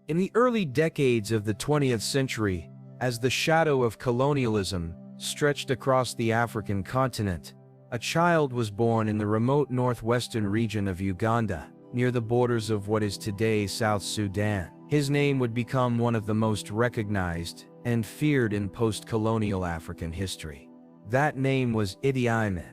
In the early decades of the 20th century, as the shadow of colonialism stretched across the African continent, a child was born in the remote northwestern region of Uganda, near the borders of what is today South Sudan. His name would become one of the most recognized and feared in post-colonial African history. That name was Idi Amin.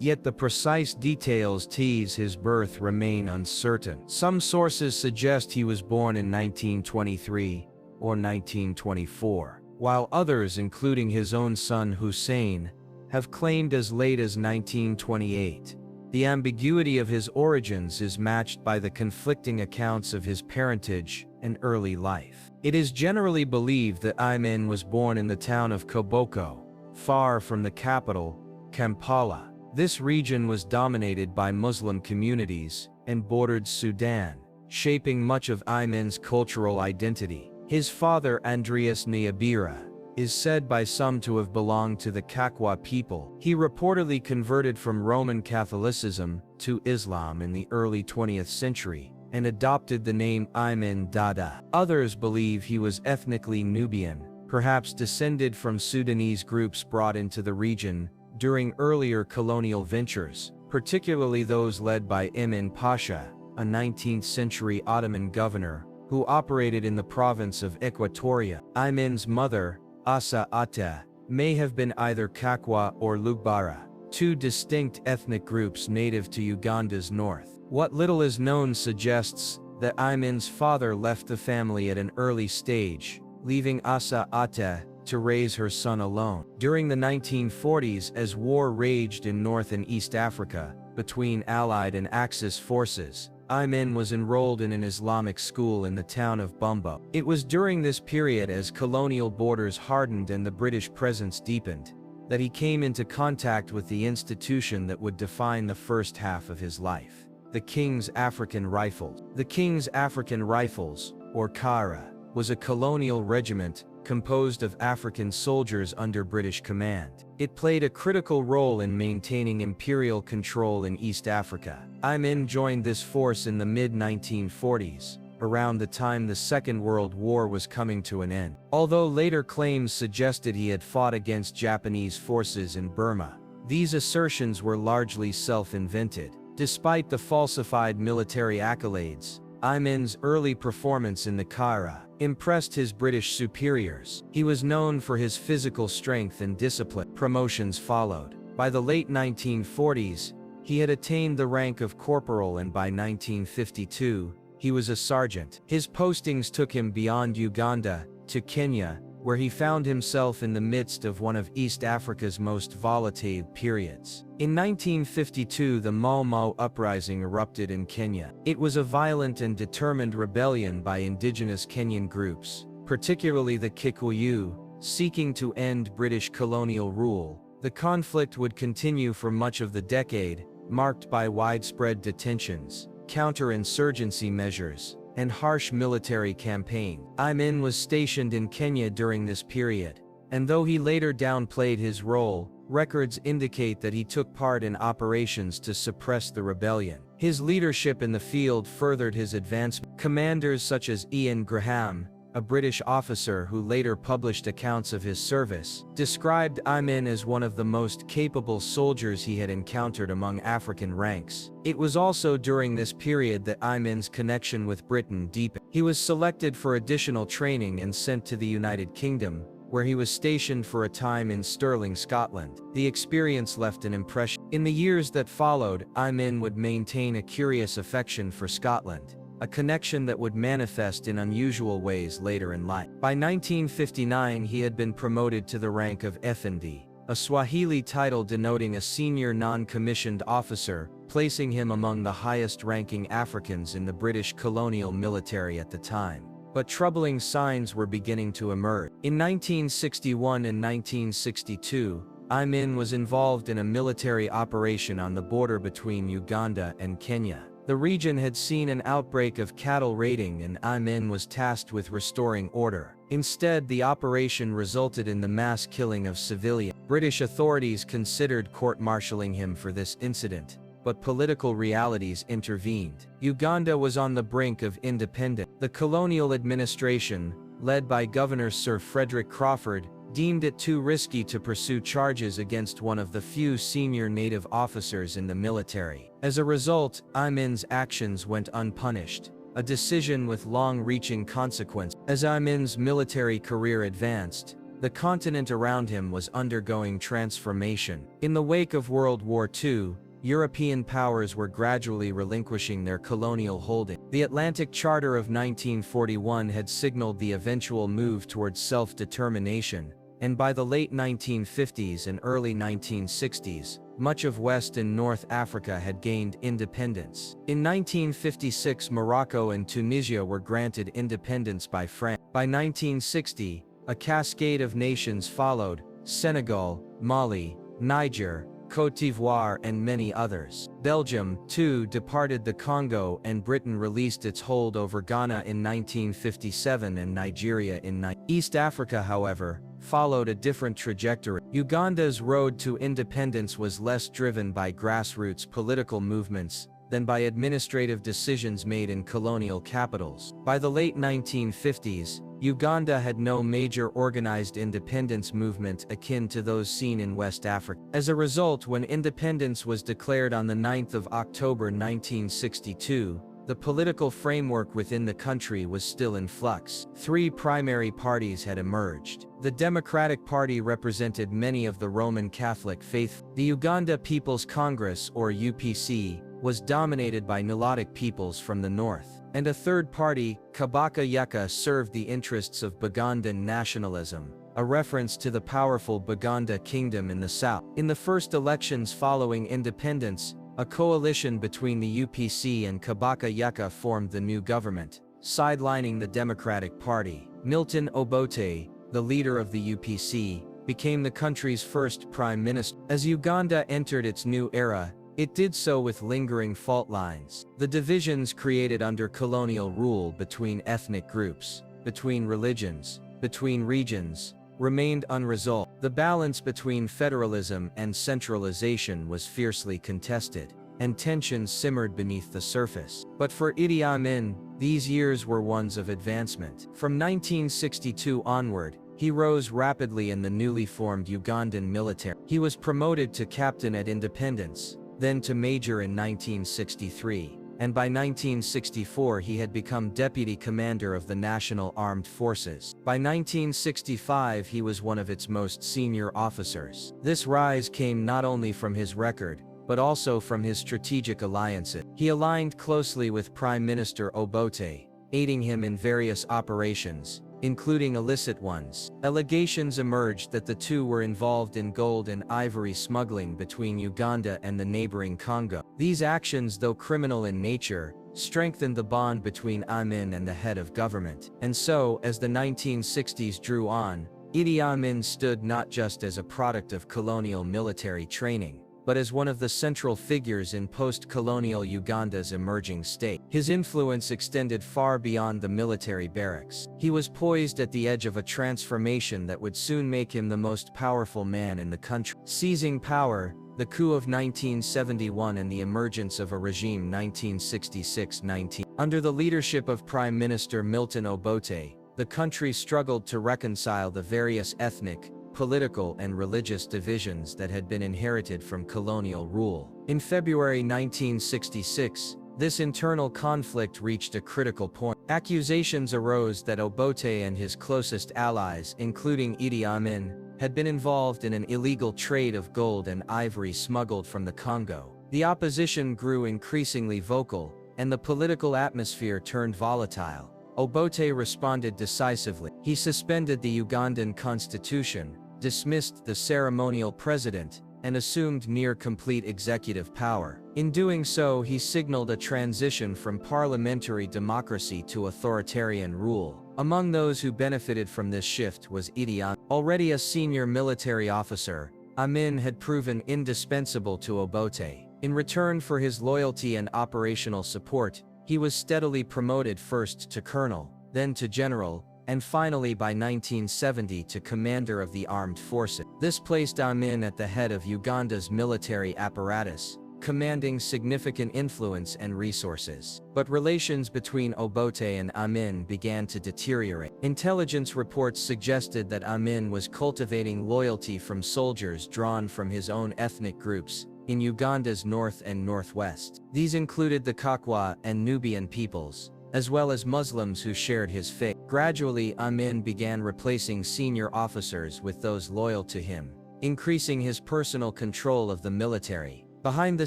Yet the precise details tease his birth remain uncertain. Some sources suggest he was born in 1923 or 1924, while others, including his own son Hussein, have claimed as late as 1928. The ambiguity of his origins is matched by the conflicting accounts of his parentage and early life. It is generally believed that Amin was born in the town of Koboko, far from the capital, Kampala. This region was dominated by Muslim communities and bordered Sudan, shaping much of Amin's cultural identity. His father, Andreas Niabira, is said by some to have belonged to the Kakwa people. He reportedly converted from Roman Catholicism to Islam in the early 20th century and adopted the name Amin Dada. Others believe he was ethnically Nubian, perhaps descended from Sudanese groups brought into the region during earlier colonial ventures, particularly those led by Emin Pasha, a 19th century Ottoman governor who operated in the province of Equatoria. Amin's mother, Asa Ata, may have been either Kakwa or Lugbara, two distinct ethnic groups native to Uganda's north. What little is known suggests that Amin's father left the family at an early stage, leaving Asa Ata to raise her son alone. During the 1940s, as war raged in North and East Africa between Allied and Axis forces, Amin was enrolled in an Islamic school in the town of Bumbo. It was during this period, as colonial borders hardened and the British presence deepened, that he came into contact with the institution that would define the first half of his life: the King's African Rifles. The King's African Rifles, or KARA, was a colonial regiment composed of African soldiers under British command. It played a critical role in maintaining imperial control in East Africa. Amin joined this force in the mid-1940s, around the time the Second World War was coming to an end. Although later claims suggested he had fought against Japanese forces in Burma, these assertions were largely self-invented. Despite the falsified military accolades, Amin's early performance in the KARA impressed his British superiors. He was known for his physical strength and discipline. Promotions followed. By the late 1940s, he had attained the rank of corporal, and by 1952, he was a sergeant. His postings took him beyond Uganda to Kenya, where he found himself in the midst of one of East Africa's most volatile periods. In 1952, the Mau Mau uprising erupted in Kenya. It was a violent and determined rebellion by indigenous Kenyan groups, particularly the Kikuyu, seeking to end British colonial rule. The conflict would continue for much of the decade, marked by widespread detentions, counterinsurgency measures, and harsh military campaign. Amin was stationed in Kenya during this period, and though he later downplayed his role, records indicate that he took part in operations to suppress the rebellion. His leadership in the field furthered his advancement. Commanders such as Ian Graham, a British officer who later published accounts of his service, described Amin as one of the most capable soldiers he had encountered among African ranks. It was also during this period that Amin's connection with Britain deepened. He was selected for additional training and sent to the United Kingdom, where he was stationed for a time in Stirling, Scotland. The experience left an impression. In the years that followed, Amin would maintain a curious affection for Scotland, a connection that would manifest in unusual ways later in life. By 1959, he had been promoted to the rank of Effendi, a Swahili title denoting a senior non-commissioned officer, placing him among the highest-ranking Africans in the British colonial military at the time. But troubling signs were beginning to emerge. In 1961 and 1962, Amin was involved in a military operation on the border between Uganda and Kenya. The region had seen an outbreak of cattle raiding, and Amin was tasked with restoring order. Instead, the operation resulted in the mass killing of civilians. British authorities considered court-martialing him for this incident, but political realities intervened. Uganda was on the brink of independence. The colonial administration, led by Governor Sir Frederick Crawford, deemed it too risky to pursue charges against one of the few senior native officers in the military. As a result, Amin's actions went unpunished, a decision with long-reaching consequences. As Amin's military career advanced, the continent around him was undergoing transformation. In the wake of World War II, European powers were gradually relinquishing their colonial holding. The Atlantic Charter of 1941 had signaled the eventual move towards self-determination, and by the late 1950s and early 1960s, much of West and North Africa had gained independence. In 1956, Morocco and Tunisia were granted independence by France. By 1960, a cascade of nations followed: Senegal, Mali, Niger, Côte d'Ivoire and many others. Belgium, too, departed the Congo, and Britain released its hold over Ghana in 1957 and Nigeria in East Africa, however, followed a different trajectory. Uganda's road to independence was less driven by grassroots political movements than by administrative decisions made in colonial capitals. By the late 1950s, Uganda had no major organized independence movement akin to those seen in West Africa. As a result, when independence was declared on the 9th of October 1962, the political framework within the country was still in flux. Three primary parties had emerged. The Democratic Party represented many of the Roman Catholic faith. The Uganda People's Congress, or UPC, was dominated by Nilotic peoples from the north. And a third party, Kabaka Yaka, served the interests of Bugandan nationalism, a reference to the powerful Buganda kingdom in the south. In the first elections following independence, a coalition between the UPC and Kabaka Yaka formed the new government, sidelining the Democratic Party. Milton Obote, the leader of the UPC, became the country's first prime minister. As Uganda entered its new era, it did so with lingering fault lines. The divisions created under colonial rule between ethnic groups, between religions, between regions, remained unresolved. The balance between federalism and centralization was fiercely contested, and tensions simmered beneath the surface. But for Idi Amin, these years were ones of advancement. From 1962 onward, he rose rapidly in the newly formed Ugandan military. He was promoted to captain at independence, then to major in 1963, and by 1964 he had become deputy commander of the National Armed Forces. By 1965 he was one of its most senior officers. This rise came not only from his record, but also from his strategic alliances. He aligned closely with Prime Minister Obote, aiding him in various operations, including illicit ones. Allegations emerged that the two were involved in gold and ivory smuggling between Uganda and the neighboring Congo. These actions, though criminal in nature, strengthened the bond between Amin and the head of government. And so, as the 1960s drew on, Idi Amin stood not just as a product of colonial military training, but as one of the central figures in post-colonial Uganda's emerging state. His influence extended far beyond the military barracks. He was poised at the edge of a transformation that would soon make him the most powerful man in the country. Seizing power, the coup of 1971 and the emergence of a regime 1966-19. Under the leadership of Prime Minister Milton Obote, the country struggled to reconcile the various ethnic, political and religious divisions that had been inherited from colonial rule. In February 1966, this internal conflict reached a critical point. Accusations arose that Obote and his closest allies, including Idi Amin, had been involved in an illegal trade of gold and ivory smuggled from the Congo. The opposition grew increasingly vocal, and the political atmosphere turned volatile. Obote responded decisively. He suspended the Ugandan constitution, dismissed the ceremonial president, and assumed near-complete executive power. In doing so, he signaled a transition from parliamentary democracy to authoritarian rule. Among those who benefited from this shift was Idi Amin. Already a senior military officer, Amin had proven indispensable to Obote. In return for his loyalty and operational support, he was steadily promoted first to colonel, then to general, and finally by 1970 to commander of the armed forces. This placed Amin at the head of Uganda's military apparatus, commanding significant influence and resources. But relations between Obote and Amin began to deteriorate. Intelligence reports suggested that Amin was cultivating loyalty from soldiers drawn from his own ethnic groups in Uganda's north and northwest. These included the Kakwa and Nubian peoples, as well as Muslims who shared his faith. Gradually, Amin began replacing senior officers with those loyal to him, increasing his personal control of the military. Behind the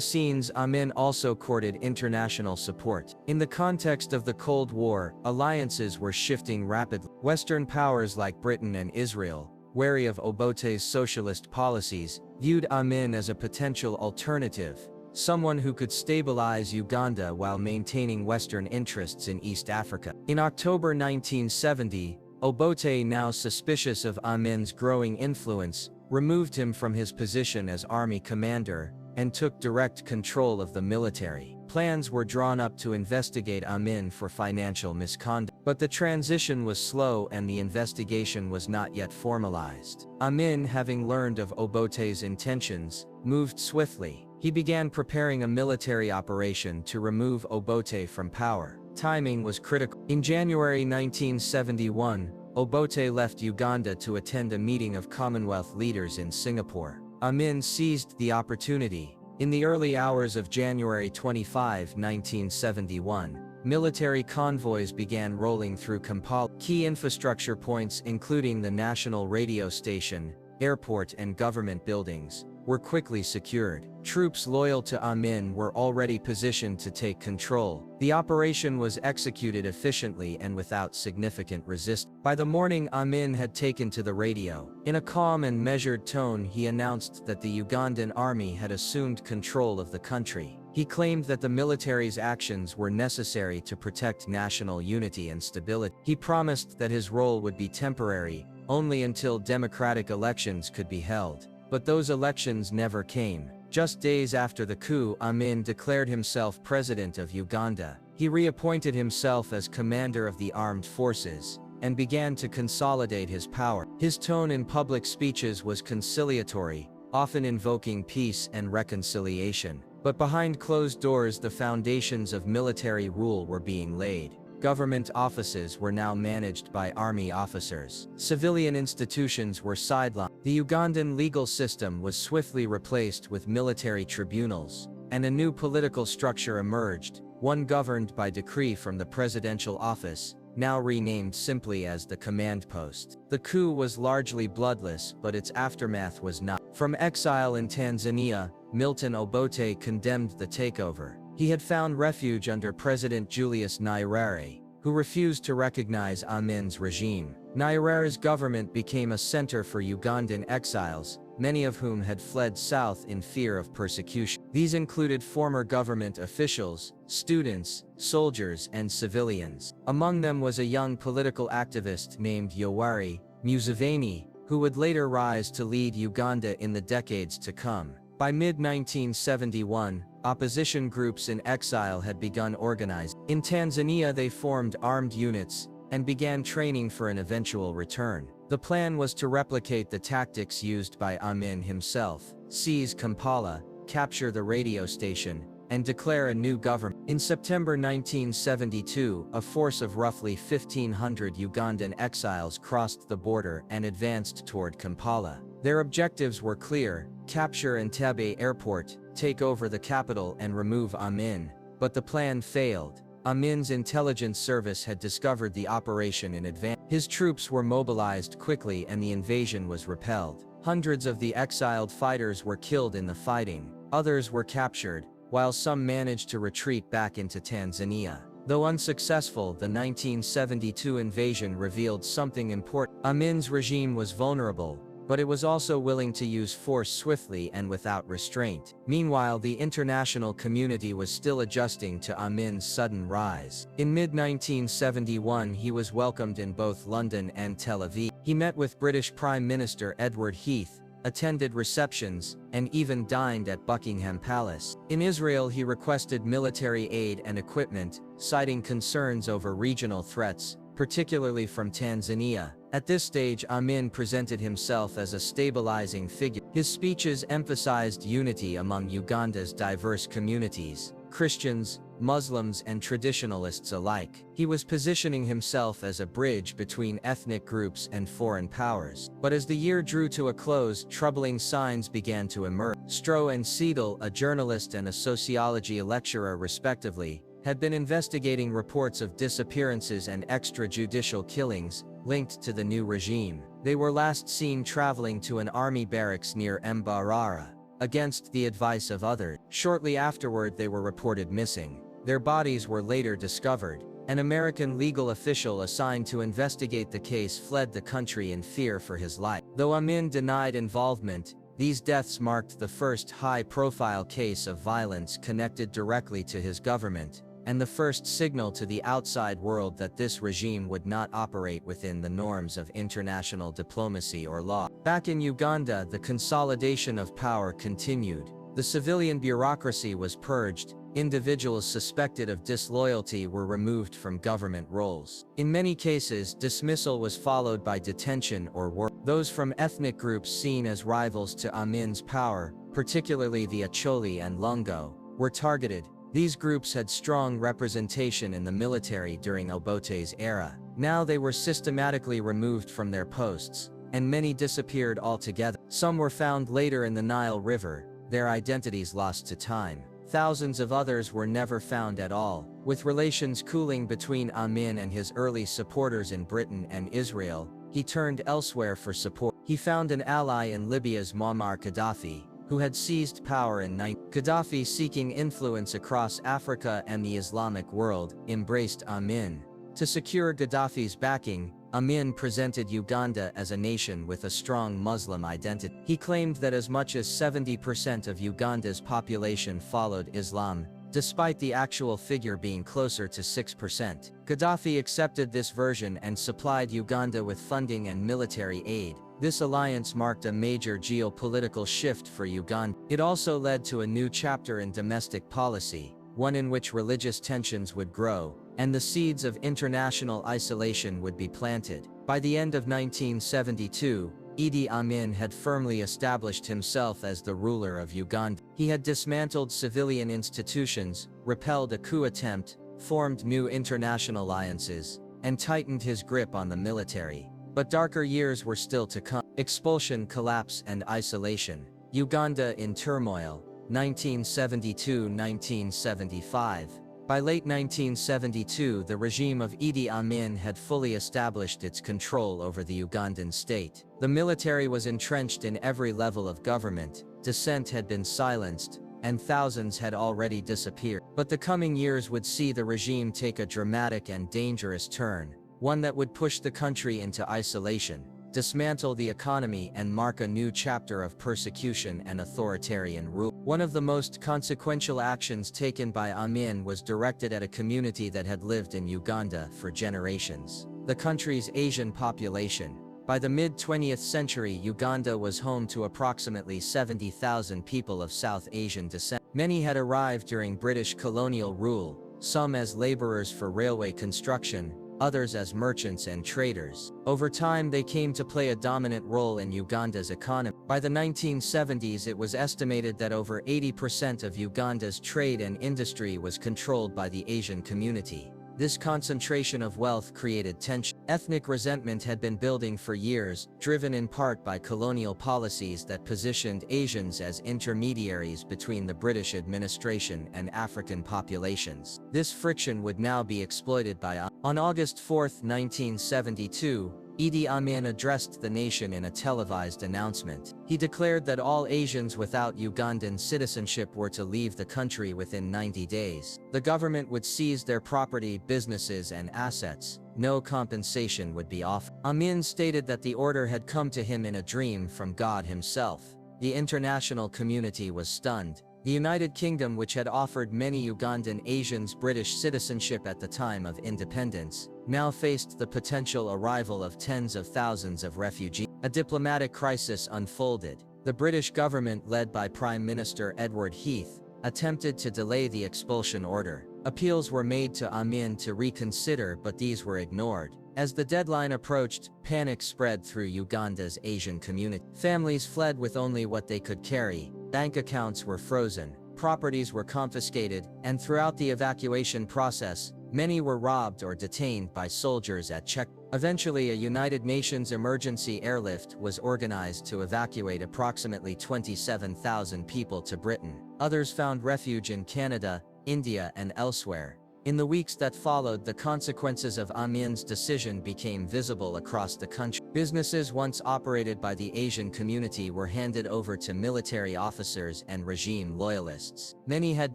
scenes, Amin also courted international support. In the context of the Cold War, alliances were shifting rapidly. Western powers like Britain and Israel, wary of Obote's socialist policies, viewed Amin as a potential alternative, someone who could stabilize Uganda while maintaining Western interests in East Africa. In October 1970, Obote, now suspicious of Amin's growing influence, removed him from his position as army commander and took direct control of the military. Plans were drawn up to investigate Amin for financial misconduct. But the transition was slow and the investigation was not yet formalized. Amin, having learned of Obote's intentions, moved swiftly. He began preparing a military operation to remove Obote from power. Timing was critical. In January 1971, Obote left Uganda to attend a meeting of Commonwealth leaders in Singapore. Amin seized the opportunity. In the early hours of January 25, 1971, military convoys began rolling through Kampala. Key infrastructure points, including the national radio station, airport, and government buildings, were quickly secured. Troops loyal to Amin were already positioned to take control. The operation was executed efficiently and without significant resistance. By the morning, Amin had taken to the radio. In a calm and measured tone, he announced that the Ugandan army had assumed control of the country. He claimed that the military's actions were necessary to protect national unity and stability. He promised that his role would be temporary, only until democratic elections could be held. But those elections never came. Just days after the coup, Amin declared himself president of Uganda. He reappointed himself as commander of the armed forces and began to consolidate his power. His tone in public speeches was conciliatory, often invoking peace and reconciliation. But behind closed doors, the foundations of military rule were being laid. Government offices were now managed by army officers. Civilian institutions were sidelined. The Ugandan legal system was swiftly replaced with military tribunals, and a new political structure emerged, one governed by decree from the presidential office, now renamed simply as the command post. The coup was largely bloodless, but its aftermath was not. From exile in Tanzania, Milton Obote condemned the takeover. He had found refuge under President Julius Nyerere, who refused to recognize Amin's regime. Nyerere's government became a center for Ugandan exiles, many of whom had fled south in fear of persecution. These included former government officials, students, soldiers, and civilians. Among them was a young political activist named Yoweri Museveni, who would later rise to lead Uganda in the decades to come. By mid-1971, opposition groups in exile had begun organizing. In Tanzania, they formed armed units and began training for an eventual return. The plan was to replicate the tactics used by Amin himself: seize Kampala, capture the radio station, and declare a new government. In September 1972, a force of roughly 1,500 Ugandan exiles crossed the border and advanced toward Kampala. Their objectives were clear: capture Entebbe Airport, take over the capital, and remove Amin. But the plan failed. Amin's intelligence service had discovered the operation in advance. His troops were mobilized quickly and the invasion was repelled. Hundreds of the exiled fighters were killed in the fighting. Others were captured, while some managed to retreat back into Tanzania. Though unsuccessful, the 1972 invasion revealed something important. Amin's regime was vulnerable, but it was also willing to use force swiftly and without restraint. Meanwhile, the international community was still adjusting to Amin's sudden rise. In mid-1971, he was welcomed in both London and Tel Aviv. He met with British Prime Minister Edward Heath, attended receptions, and even dined at Buckingham Palace. In Israel, he requested military aid and equipment, citing concerns over regional threats, particularly from Tanzania. At this stage, Amin presented himself as a stabilizing figure. His speeches emphasized unity among Uganda's diverse communities, Christians, Muslims, and traditionalists alike. He was positioning himself as a bridge between ethnic groups and foreign powers. But as the year drew to a close, troubling signs began to emerge. Stroh and Seidel, a journalist and a sociology lecturer respectively, had been investigating reports of disappearances and extrajudicial killings linked to the new regime. They were last seen traveling to an army barracks near Mbarara, against the advice of others. Shortly afterward, they were reported missing. Their bodies were later discovered. An American legal official assigned to investigate the case fled the country in fear for his life. Though Amin denied involvement, these deaths marked the first high-profile case of violence connected directly to his government, and the first signal to the outside world that this regime would not operate within the norms of international diplomacy or law. Back in Uganda, the consolidation of power continued. The civilian bureaucracy was purged. Individuals suspected of disloyalty were removed from government roles. In many cases, dismissal was followed by detention or worse. Those from ethnic groups seen as rivals to Amin's power, particularly the Acholi and Lungo, were targeted. These groups had strong representation in the military during Obote's era. Now they were systematically removed from their posts, and many disappeared altogether. Some were found later in the Nile River, their identities lost to time. Thousands of others were never found at all. With relations cooling between Amin and his early supporters in Britain and Israel, he turned elsewhere for support. He found an ally in Libya's Muammar Gaddafi, who had seized power in Gaddafi, seeking influence across Africa and the Islamic world, embraced Amin. To secure Gaddafi's backing, Amin presented Uganda as a nation with a strong Muslim identity. He claimed that as much as 70% of Uganda's population followed Islam, despite the actual figure being closer to 6%. Gaddafi accepted this version and supplied Uganda with funding and military aid. This alliance marked a major geopolitical shift for Uganda. It also led to a new chapter in domestic policy, one in which religious tensions would grow, and the seeds of international isolation would be planted. By the end of 1972, Idi Amin had firmly established himself as the ruler of Uganda. He had dismantled civilian institutions, repelled a coup attempt, formed new international alliances, and tightened his grip on the military. But darker years were still to come. Expulsion, collapse, and isolation. Uganda in turmoil, 1972–1975. By late 1972, the regime of Idi Amin had fully established its control over the Ugandan state. The military was entrenched in every level of government, dissent had been silenced, and thousands had already disappeared. But the coming years would see the regime take a dramatic and dangerous turn, one that would push the country into isolation, dismantle the economy, and mark a new chapter of persecution and authoritarian rule. One of the most consequential actions taken by Amin was directed at a community that had lived in Uganda for generations: the country's Asian population. By the mid-20th century, Uganda was home to approximately 70,000 people of South Asian descent. Many had arrived during British colonial rule, some as laborers for railway construction, others as merchants and traders. Over time, they came to play a dominant role in Uganda's economy. By the 1970s, it was estimated that over 80% of Uganda's trade and industry was controlled by the Asian community. This concentration of wealth created tension. Ethnic resentment had been building for years, driven in part by colonial policies that positioned Asians as intermediaries between the British administration and African populations. This friction would now be exploited by On August 4, 1972, Idi Amin addressed the nation in a televised announcement. He declared that all Asians without Ugandan citizenship were to leave the country within 90 days. The government would seize their property, businesses, and assets. No compensation would be offered. Amin stated that the order had come to him in a dream from God himself. The international community was stunned. The United Kingdom, which had offered many Ugandan Asians British citizenship at the time of independence, now faced the potential arrival of tens of thousands of refugees. A diplomatic crisis unfolded. The British government, led by Prime Minister Edward Heath, attempted to delay the expulsion order. Appeals were made to Amin to reconsider, but these were ignored. As the deadline approached, panic spread through Uganda's Asian community. Families fled with only what they could carry, bank accounts were frozen, properties were confiscated, and throughout the evacuation process, many were robbed or detained by soldiers at checkpoints. Eventually, a United Nations emergency airlift was organized to evacuate approximately 27,000 people to Britain. Others found refuge in Canada, India, and elsewhere. In the weeks that followed, the consequences of Amin's decision became visible across the country. Businesses once operated by the Asian community were handed over to military officers and regime loyalists. Many had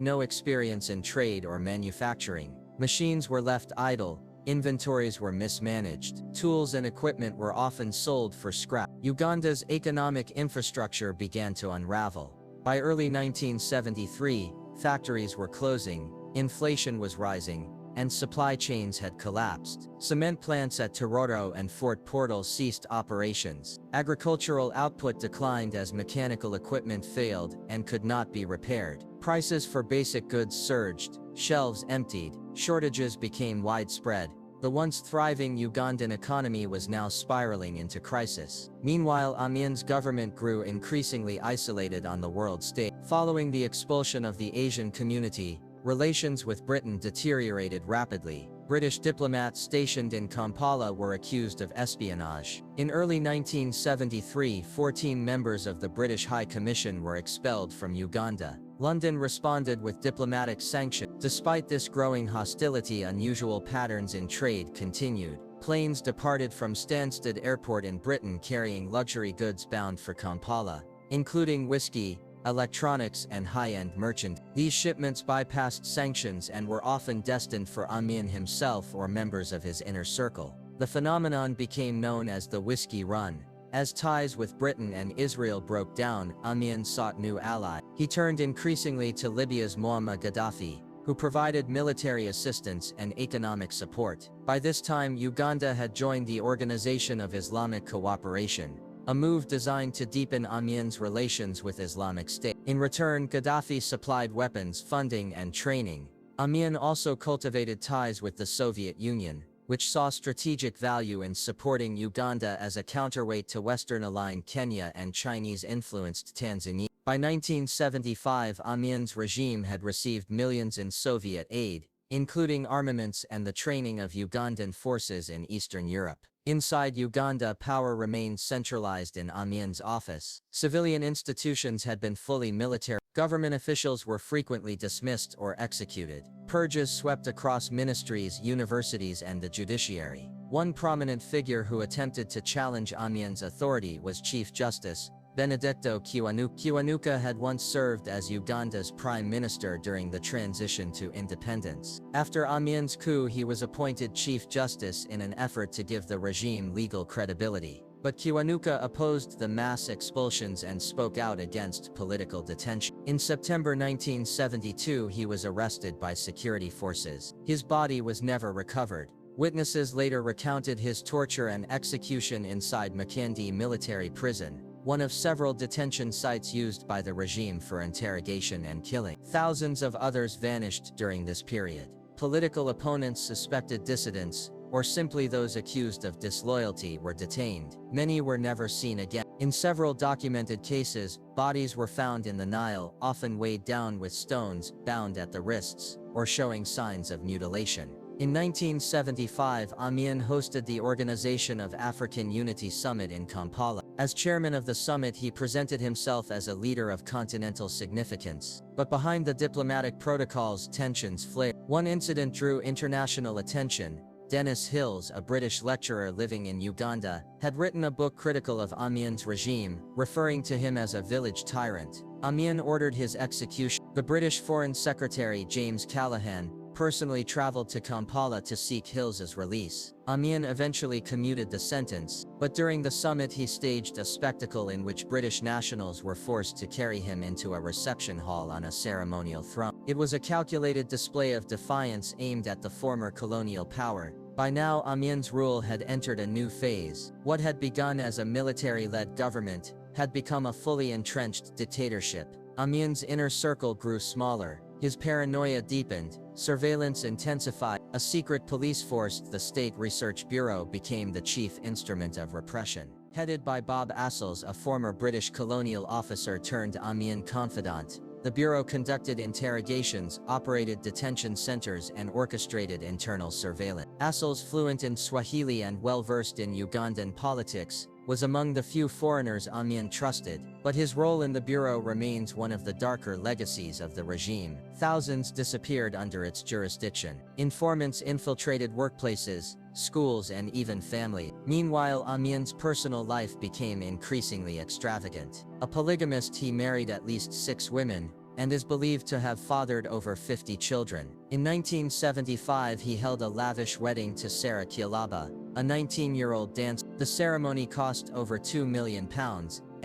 no experience in trade or manufacturing. Machines were left idle, inventories were mismanaged, tools and equipment were often sold for scrap. Uganda's economic infrastructure began to unravel. By early 1973, factories were closing, inflation was rising, and supply chains had collapsed. Cement plants at Tororo and Fort Portal ceased operations. Agricultural output declined as mechanical equipment failed and could not be repaired. Prices for basic goods surged, shelves emptied, shortages became widespread. The once thriving Ugandan economy was now spiraling into crisis. Meanwhile, Amin's government grew increasingly isolated on the world stage. Following the expulsion of the Asian community, relations with Britain deteriorated rapidly. British diplomats stationed in Kampala were accused of espionage. In early 1973, 14 members of the British High Commission were expelled from Uganda. London responded with diplomatic sanctions. Despite this growing hostility, unusual patterns in trade continued. Planes departed from Stansted Airport in Britain carrying luxury goods bound for Kampala, including whiskey, electronics, and high-end merchandise. These shipments bypassed sanctions and were often destined for Amin himself or members of his inner circle. The phenomenon became known as the Whiskey Run. As ties with Britain and Israel broke down, Amin sought new allies. He turned increasingly to Libya's Muammar Gaddafi, who provided military assistance and economic support. By this time, Uganda had joined the Organization of Islamic Cooperation, a move designed to deepen Amin's relations with Islamic State. In return, Gaddafi supplied weapons, funding, and training. Amin also cultivated ties with the Soviet Union, which saw strategic value in supporting Uganda as a counterweight to Western-aligned Kenya and Chinese-influenced Tanzania. By 1975, Amin's regime had received millions in Soviet aid, including armaments and the training of Ugandan forces in Eastern Europe. Inside Uganda, power remained centralized in Amin's office. Civilian institutions had been fully military. Government officials were frequently dismissed or executed. Purges swept across ministries, universities, and the judiciary. One prominent figure who attempted to challenge Amin's authority was Chief Justice Benedetto Kiwanuka. Kiwanuka had once served as Uganda's prime minister during the transition to independence. After Amin's coup, he was appointed Chief Justice in an effort to give the regime legal credibility. But Kiwanuka opposed the mass expulsions and spoke out against political detention. In September 1972, he was arrested by security forces. His body was never recovered. Witnesses later recounted his torture and execution inside Makandi military prison, one of several detention sites used by the regime for interrogation and killing. Thousands of others vanished during this period. Political opponents, suspected dissidents, or simply those accused of disloyalty were detained. Many were never seen again. In several documented cases, bodies were found in the Nile, often weighed down with stones, bound at the wrists, or showing signs of mutilation. In 1975, Amin hosted the Organization of African Unity Summit in Kampala. As chairman of the summit, he presented himself as a leader of continental significance. But behind the diplomatic protocols, tensions flared. One incident drew international attention. Dennis Hills, a British lecturer living in Uganda, had written a book critical of Amin's regime, referring to him as a village tyrant. Amin ordered his execution. The British Foreign Secretary James Callaghan personally traveled to Kampala to seek Hills's release. Amin eventually commuted the sentence, but during the summit he staged a spectacle in which British nationals were forced to carry him into a reception hall on a ceremonial throne. It was a calculated display of defiance aimed at the former colonial power. By now, Amin's rule had entered a new phase. What had begun as a military-led government had become a fully entrenched dictatorship. Amin's inner circle grew smaller. His paranoia deepened, Surveillance intensified. A secret police force, the State Research Bureau, became the chief instrument of repression. Headed by Bob Assels, a former British colonial officer turned Amin confidant, the Bureau conducted interrogations, operated detention centers, and orchestrated internal surveillance. Assels, fluent in Swahili and well-versed in Ugandan politics, was among the few foreigners Amin trusted, but his role in the Bureau remains one of the darker legacies of the regime. Thousands disappeared under its jurisdiction. Informants infiltrated workplaces, schools, and even family. Meanwhile, Amin's personal life became increasingly extravagant. A polygamist, he married at least 6 women, and is believed to have fathered over 50 children. In 1975, he held a lavish wedding to Sarah Kilaba, a 19-year-old dancer. The ceremony cost over £2 million,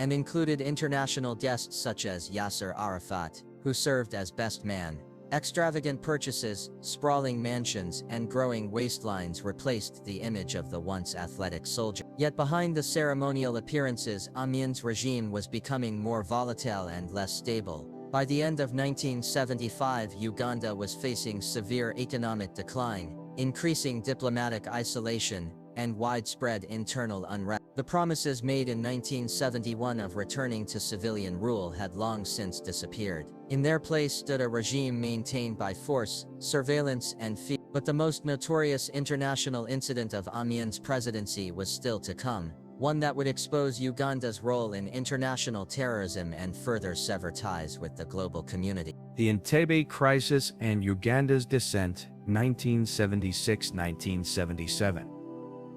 and included international guests such as Yasser Arafat, who served as best man. Extravagant purchases, sprawling mansions, and growing waistlines replaced the image of the once athletic soldier. Yet behind the ceremonial appearances, Amin's regime was becoming more volatile and less stable. By the end of 1975, Uganda was facing severe economic decline, increasing diplomatic isolation, and widespread internal unrest. The promises made in 1971 of returning to civilian rule had long since disappeared. In their place stood a regime maintained by force, surveillance, and fear. But the most notorious international incident of Amin's presidency was still to come, one that would expose Uganda's role in international terrorism and further sever ties with the global community. The Entebbe Crisis and Uganda's Descent, 1976-1977.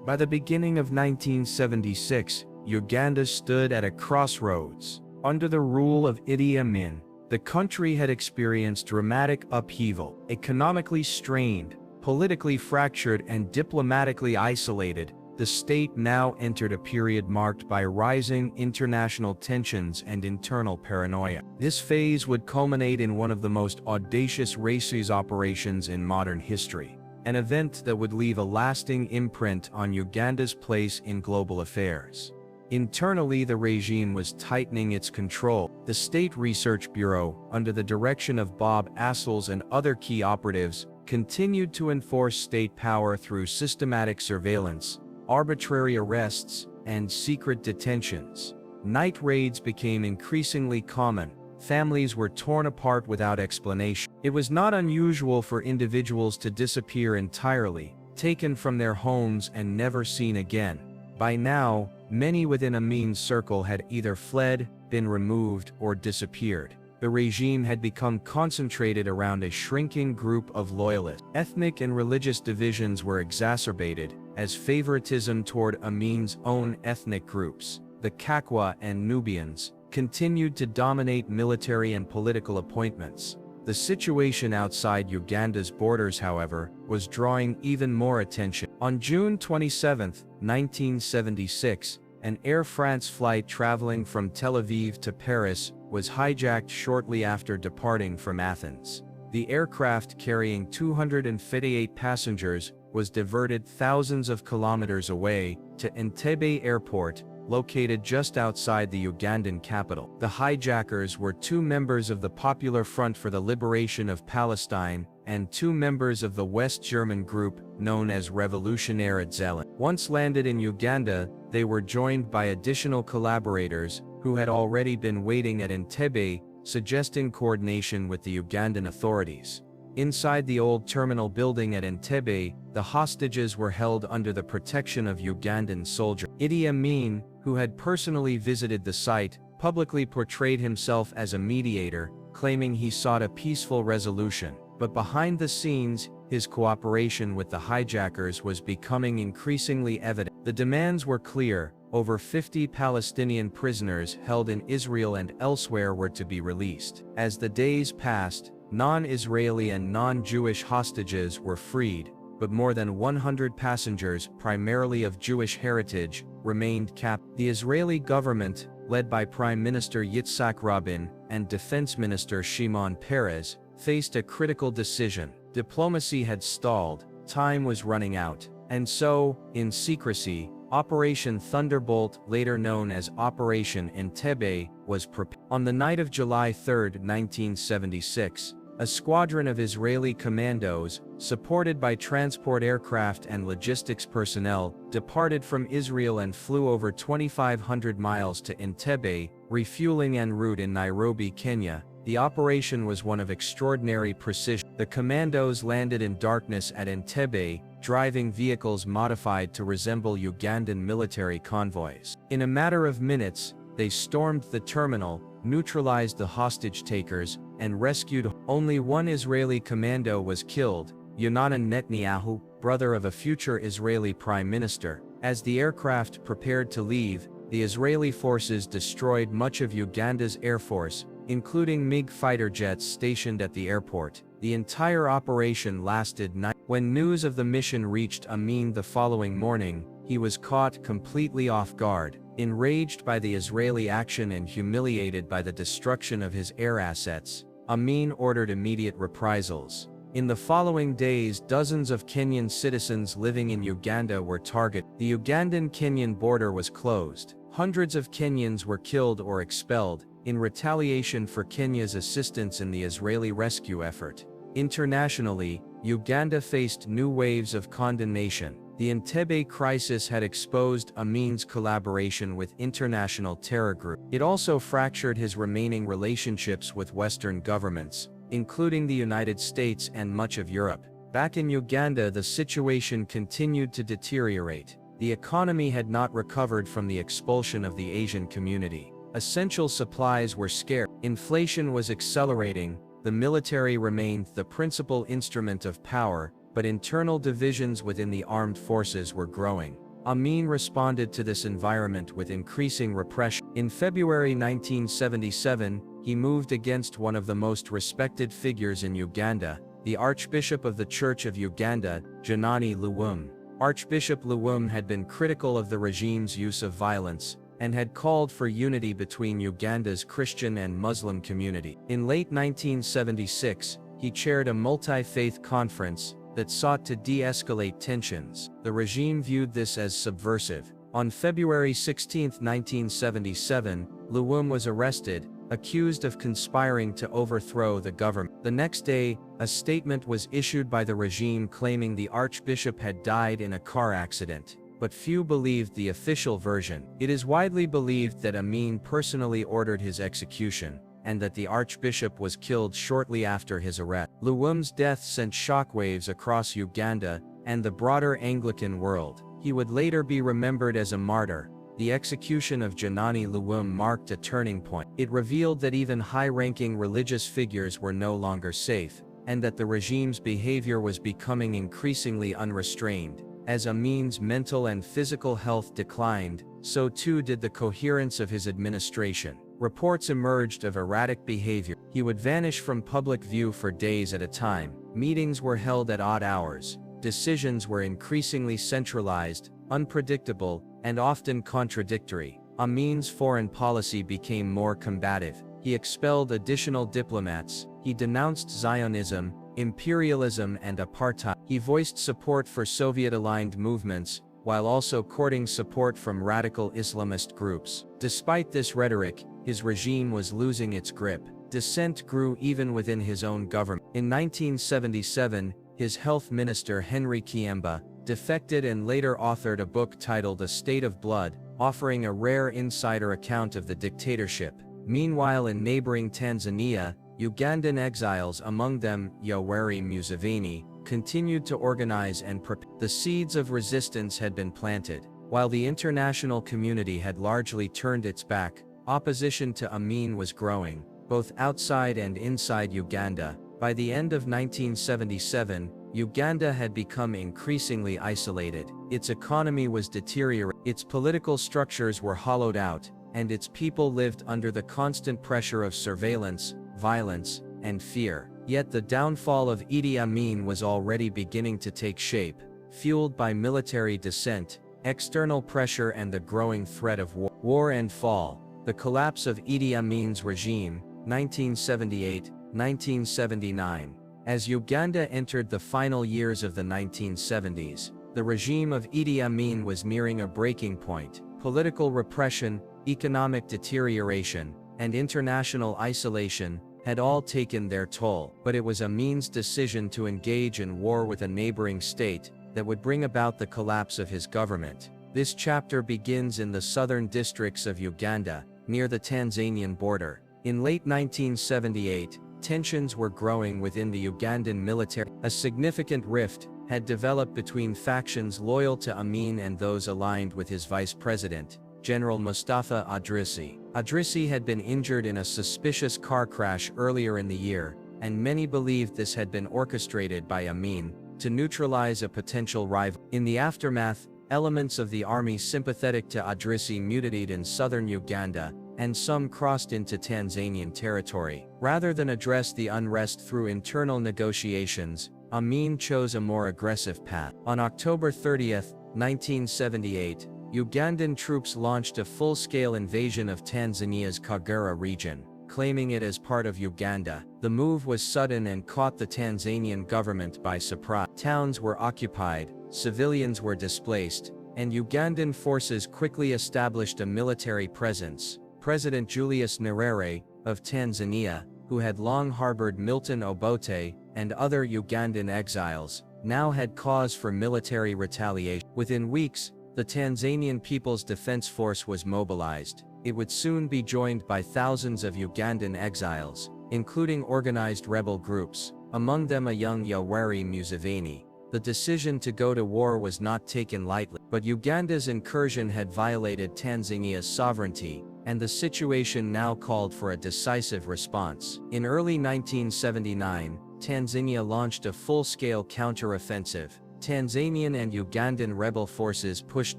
By the beginning of 1976, Uganda stood at a crossroads. Under the rule of Idi Amin, the country had experienced dramatic upheaval. Economically strained, politically fractured, and diplomatically isolated, the state now entered a period marked by rising international tensions and internal paranoia. This phase would culminate in one of the most audacious rescue operations in modern history, an event that would leave a lasting imprint on Uganda's place in global affairs. Internally, the regime was tightening its control. The State Research Bureau, under the direction of Bob Assels and other key operatives, continued to enforce state power through systematic surveillance, arbitrary arrests, and secret detentions. Night raids became increasingly common. Families were torn apart without explanation. It was not unusual for individuals to disappear entirely, taken from their homes and never seen again. By now, many within Amin's circle had either fled, been removed, or disappeared. The regime had become concentrated around a shrinking group of loyalists. Ethnic and religious divisions were exacerbated, as favoritism toward Amin's own ethnic groups, the Kakwa and Nubians, continued to dominate military and political appointments. The situation outside Uganda's borders, however, was drawing even more attention. On June 27, 1976, an Air France flight traveling from Tel Aviv to Paris was hijacked shortly after departing from Athens. The aircraft, carrying 258 passengers, was diverted thousands of kilometers away to Entebbe Airport, located just outside the Ugandan capital. The hijackers were 2 members of the Popular Front for the Liberation of Palestine and 2 members of the West German group known as Revolutionäre Exile. Once landed in Uganda, they were joined by additional collaborators who had already been waiting at Entebbe, suggesting coordination with the Ugandan authorities. Inside the old terminal building at Entebbe, the hostages were held under the protection of Ugandan soldiers. Idi Amin, who had personally visited the site, publicly portrayed himself as a mediator, claiming he sought a peaceful resolution. But behind the scenes, his cooperation with the hijackers was becoming increasingly evident. The demands were clear: over 50 Palestinian prisoners held in Israel and elsewhere were to be released. As the days passed, non-Israeli and non-Jewish hostages were freed, but more than 100 passengers, primarily of Jewish heritage, remained captive. The Israeli government, led by Prime Minister Yitzhak Rabin and Defense Minister Shimon Peres, faced a critical decision. Diplomacy had stalled, time was running out, and so, in secrecy, Operation Thunderbolt, later known as Operation Entebbe, was prepared. On the night of July 3, 1976, A squadron of Israeli commandos, supported by transport aircraft and logistics personnel, departed from Israel and flew over 2,500 miles to Entebbe, refueling en route in Nairobi, Kenya. The operation was one of extraordinary precision. The commandos landed in darkness at Entebbe, driving vehicles modified to resemble Ugandan military convoys. In a matter of minutes, they stormed the terminal, neutralized the hostage-takers, and rescued. Only one Israeli commando was killed, Yonanan Netanyahu, brother of a future Israeli prime minister. As the aircraft prepared to leave, the Israeli forces destroyed much of Uganda's air force, including MiG fighter jets stationed at the airport. The entire operation lasted 9. When news of the mission reached Amin the following morning, he was caught completely off guard. Enraged by the Israeli action and humiliated by the destruction of his air assets, Amin ordered immediate reprisals. In the following days, dozens of Kenyan citizens living in Uganda were targeted. The Ugandan-Kenyan border was closed. Hundreds of Kenyans were killed or expelled, in retaliation for Kenya's assistance in the Israeli rescue effort. Internationally, Uganda faced new waves of condemnation. The Entebbe crisis had exposed Amin's collaboration with international terror groups. It also fractured his remaining relationships with Western governments, including the United States and much of Europe. Back in Uganda, the situation continued to deteriorate. The economy had not recovered from the expulsion of the Asian community. Essential supplies were scarce. Inflation was accelerating. The military remained the principal instrument of power, but internal divisions within the armed forces were growing. Amin responded to this environment with increasing repression. In February 1977, he moved against one of the most respected figures in Uganda, the Archbishop of the Church of Uganda, Janani Luwum. Archbishop Luwum had been critical of the regime's use of violence, and had called for unity between Uganda's Christian and Muslim community. In late 1976, he chaired a multi-faith conference that sought to de-escalate tensions. The regime viewed this as subversive. On February 16, 1977, Luwum was arrested, accused of conspiring to overthrow the government. The next day, a statement was issued by the regime claiming the archbishop had died in a car accident, but few believed the official version. It is widely believed that Amin personally ordered his execution, and that the archbishop was killed shortly after his arrest. Luwum's death sent shockwaves across Uganda and the broader Anglican world. He would later be remembered as a martyr. The execution of Janani Luwum marked a turning point. It revealed that even high-ranking religious figures were no longer safe, and that the regime's behavior was becoming increasingly unrestrained. As Amin's mental and physical health declined, so too did the coherence of his administration. Reports emerged of erratic behavior. He would vanish from public view for days at a time. Meetings were held at odd hours. Decisions were increasingly centralized, unpredictable, and often contradictory. Amin's foreign policy became more combative. He expelled additional diplomats. He denounced Zionism, imperialism, and apartheid. He voiced support for Soviet-aligned movements, while also courting support from radical Islamist groups. Despite this rhetoric, his regime was losing its grip. Dissent grew even within his own government. In 1977, his health minister Henry Kiemba defected and later authored a book titled A State of Blood, offering a rare insider account of the dictatorship. Meanwhile, in neighboring Tanzania, Ugandan exiles, among them Yoweri Museveni, continued to organize and prepare. The seeds of resistance had been planted. While the international community had largely turned its back, opposition to Amin was growing, both outside and inside Uganda. By the end of 1977, Uganda had become increasingly isolated. Its economy was deteriorating, its political structures were hollowed out, and its people lived under the constant pressure of surveillance, violence, and fear. Yet the downfall of Idi Amin was already beginning to take shape, fueled by military dissent, external pressure, and the growing threat of war. War and fall. The collapse of Idi Amin's regime, 1978-1979. As Uganda entered the final years of the 1970s, the regime of Idi Amin was nearing a breaking point. Political repression, economic deterioration, and international isolation had all taken their toll. But it was Amin's decision to engage in war with a neighboring state that would bring about the collapse of his government. This chapter begins in the southern districts of Uganda, near the Tanzanian border. In late 1978, tensions were growing within the Ugandan military. A significant rift had developed between factions loyal to Amin and those aligned with his vice president, General Mustafa Adrissi. Adrissi had been injured in a suspicious car crash earlier in the year, and many believed this had been orchestrated by Amin to neutralize a potential rival. In the aftermath, elements of the army sympathetic to Adrissi mutinied in southern Uganda, and some crossed into Tanzanian territory. Rather than address the unrest through internal negotiations, Amin chose a more aggressive path. On October 30, 1978, Ugandan troops launched a full-scale invasion of Tanzania's Kagera region, claiming it as part of Uganda. The move was sudden and caught the Tanzanian government by surprise. Towns were occupied, civilians were displaced, and Ugandan forces quickly established a military presence. President Julius Nyerere, of Tanzania, who had long harbored Milton Obote and other Ugandan exiles, now had cause for military retaliation. Within weeks, the Tanzanian People's Defense Force was mobilized. It would soon be joined by thousands of Ugandan exiles, including organized rebel groups, among them a young Yoweri Museveni. The decision to go to war was not taken lightly, but Uganda's incursion had violated Tanzania's sovereignty, and the situation now called for a decisive response. In early 1979, Tanzania launched a full-scale counter-offensive. Tanzanian and Ugandan rebel forces pushed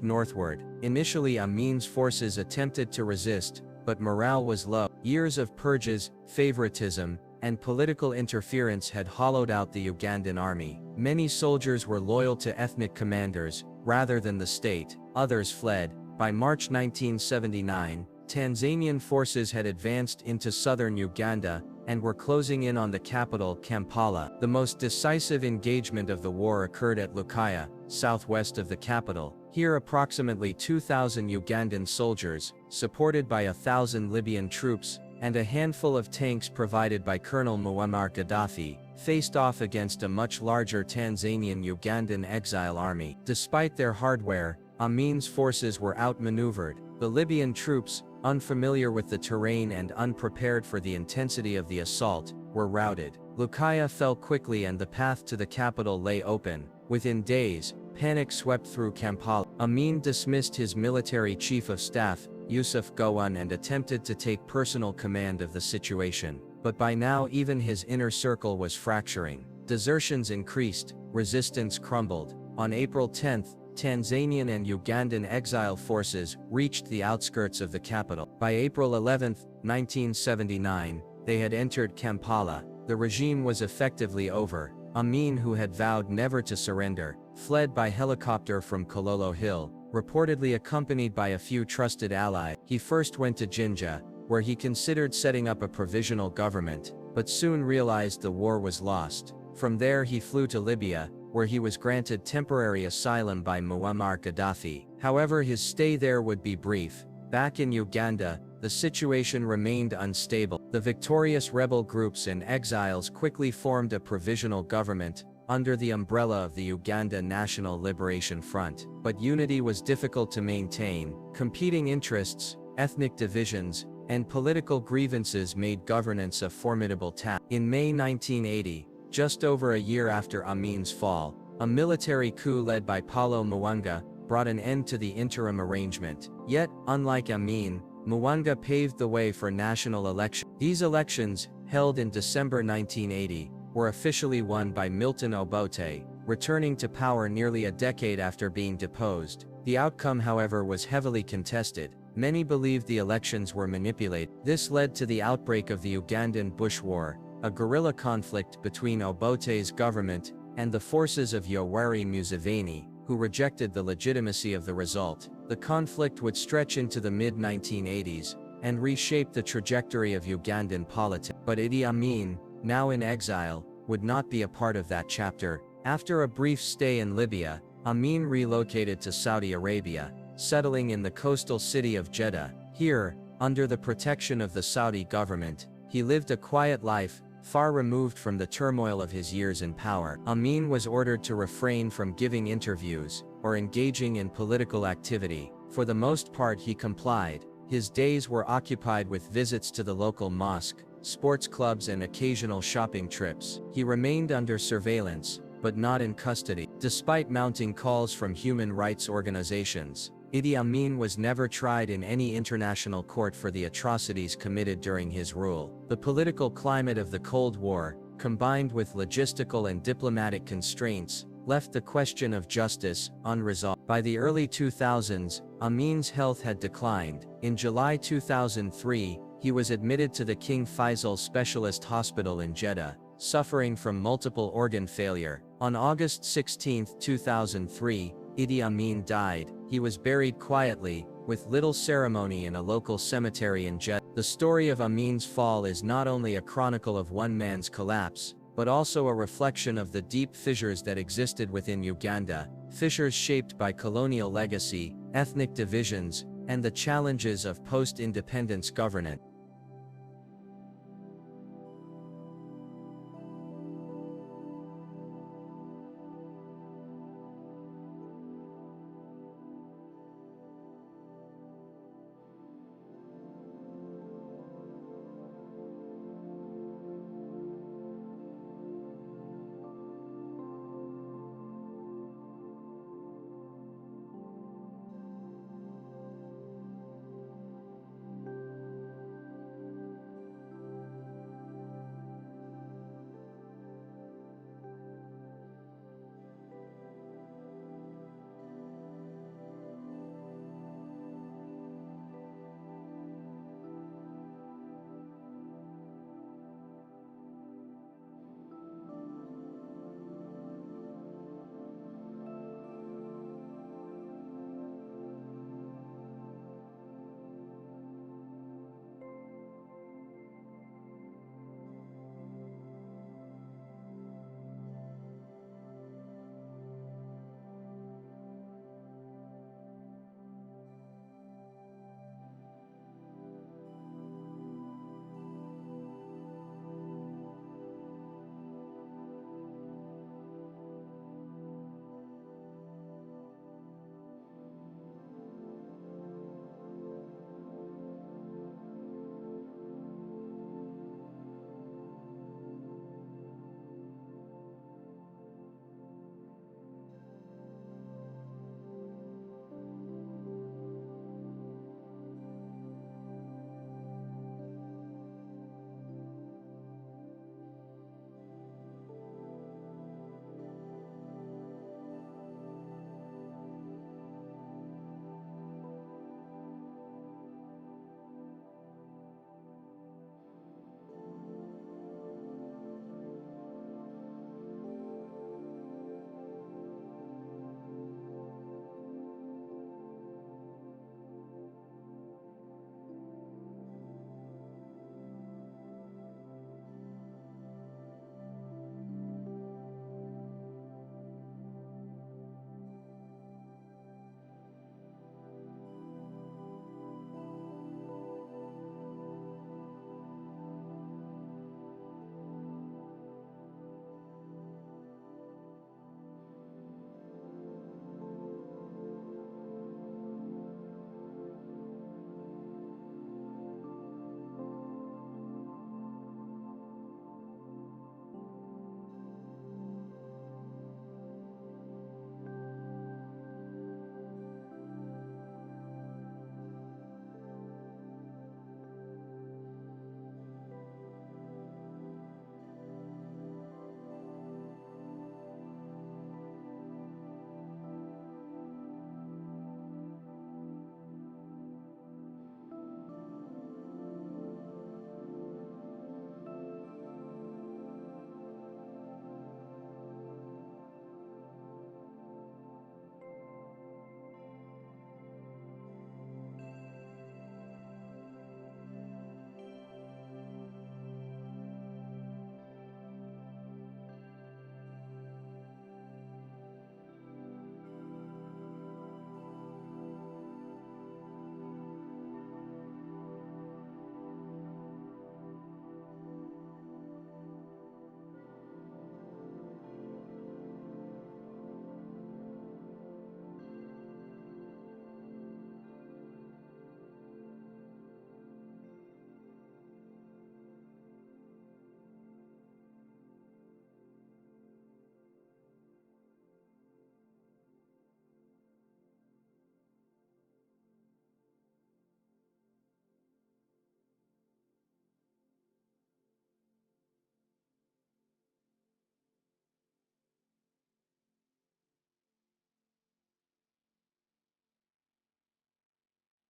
northward. Initially, Amin's forces attempted to resist, but morale was low. Years of purges, favoritism, and political interference had hollowed out the Ugandan army. Many soldiers were loyal to ethnic commanders, rather than the state. Others fled. By March 1979, Tanzanian forces had advanced into southern Uganda, and were closing in on the capital, Kampala. The most decisive engagement of the war occurred at Lukaya, southwest of the capital. Here approximately 2,000 Ugandan soldiers, supported by 1,000 Libyan troops, and a handful of tanks provided by Colonel Muammar Gaddafi, faced off against a much larger Tanzanian-Ugandan exile army. Despite their hardware, Amin's forces were outmaneuvered. The Libyan troops, unfamiliar with the terrain and unprepared for the intensity of the assault, were routed. Lukaya fell quickly and the path to the capital lay open. Within days, panic swept through Kampala. Amin dismissed his military chief of staff, Yusuf Gowon, and attempted to take personal command of the situation. But by now even his inner circle was fracturing. Desertions increased, resistance crumbled. On April 10, Tanzanian and Ugandan exile forces reached the outskirts of the capital. By April 11, 1979, they had entered Kampala. The regime was effectively over. Amin, who had vowed never to surrender, fled by helicopter from Kololo Hill, reportedly accompanied by a few trusted allies. He first went to Jinja, where he considered setting up a provisional government, but soon realized the war was lost. From there he flew to Libya, where he was granted temporary asylum by Muammar Gaddafi. However, his stay there would be brief. Back in Uganda, the situation remained unstable. The victorious rebel groups and exiles quickly formed a provisional government, under the umbrella of the Uganda National Liberation Front. But unity was difficult to maintain. Competing interests, ethnic divisions, and political grievances made governance a formidable task. In May 1980, just over a year after Amin's fall, a military coup led by Paulo Muwanga brought an end to the interim arrangement. Yet, unlike Amin, Muwanga paved the way for national elections. These elections, held in December 1980, were officially won by Milton Obote, returning to power nearly a decade after being deposed. The outcome, however, was heavily contested. Many believed the elections were manipulated. This led to the outbreak of the Ugandan Bush War, a guerrilla conflict between Obote's government and the forces of Yoweri Museveni, who rejected the legitimacy of the result. The conflict would stretch into the mid-1980s and reshape the trajectory of Ugandan politics. But Idi Amin, now in exile, would not be a part of that chapter. After a brief stay in Libya, Amin relocated to Saudi Arabia, settling in the coastal city of Jeddah. Here, under the protection of the Saudi government, He lived a quiet life, far removed from the turmoil of his years in power. Amin was ordered to refrain from giving interviews or engaging in political activity. For the most part he complied. His days were occupied with visits to the local mosque, sports clubs and occasional shopping trips. He remained under surveillance, but not in custody. Despite mounting calls from human rights organizations, Idi Amin was never tried in any international court for the atrocities committed during his rule. The political climate of the Cold War, combined with logistical and diplomatic constraints, left the question of justice unresolved. By the early 2000s, Amin's health had declined. In July 2003, he was admitted to the King Faisal Specialist Hospital in Jeddah, suffering from multiple organ failure. On August 16, 2003, Idi Amin died. He was buried quietly, with little ceremony in a local cemetery in Jeddah. The story of Amin's fall is not only a chronicle of one man's collapse, but also a reflection of the deep fissures that existed within Uganda, fissures shaped by colonial legacy, ethnic divisions, and the challenges of post-independence governance.